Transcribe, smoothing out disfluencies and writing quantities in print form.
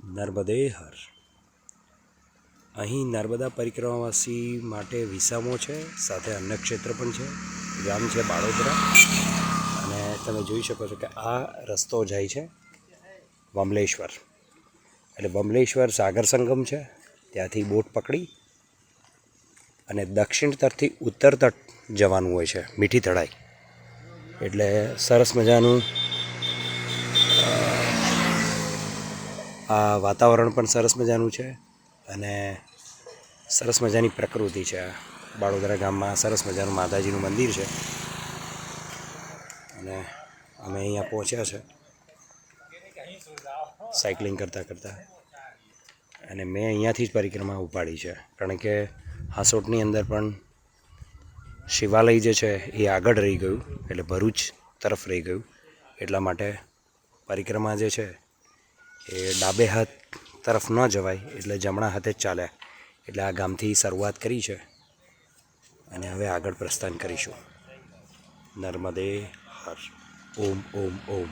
નર્મદે હર. અહીં નર્મદા પરિક્રમાવાસી માટે વિસામો છે, સાથે અન્નક્ષેત્ર પણ છે. ગામ છે બાળોદરા, અને તમે જોઈ શકો છો કે આ રસ્તો જાય છે બમલેશ્વર. એટલે બમલેશ્વર સાગર સંગમ છે, ત્યાંથી બોટ પકડી અને દક્ષિણ તરફથી ઉત્તર તટ જવાનું હોય છે, મીઠી તળાઈ. એટલે સરસ મજાનું આ વાતાવરણ પણ સરસ મજાનું છે, અને સરસ મજાની પ્રકૃતિ છે. આ બાળોદરા ગામમાં સરસ મજાનું માતાજીનું મંદિર છે, અને અમે અહીંયા પહોંચ્યા છે સાયકલિંગ કરતાં કરતાં. અને મેં અહીંયાથી જ પરિક્રમા ઉપાડી છે, કારણ કે હાંસોટની અંદર પણ શિવાલય જે છે એ આગળ રહી ગયું, એટલે ભરૂચ તરફ રહી ગયું. એટલા માટે પરિક્રમા જે છે એ ડાબે હાથ તરફ ન જવાય, એટલે જમણા હાથે જ ચાલ્યા. એટલે આ ગામથી શરૂઆત કરી છે, અને હવે આગળ પ્રસ્થાન કરીશું. નર્મદે હર. ઓમ ઓમ ઓમ.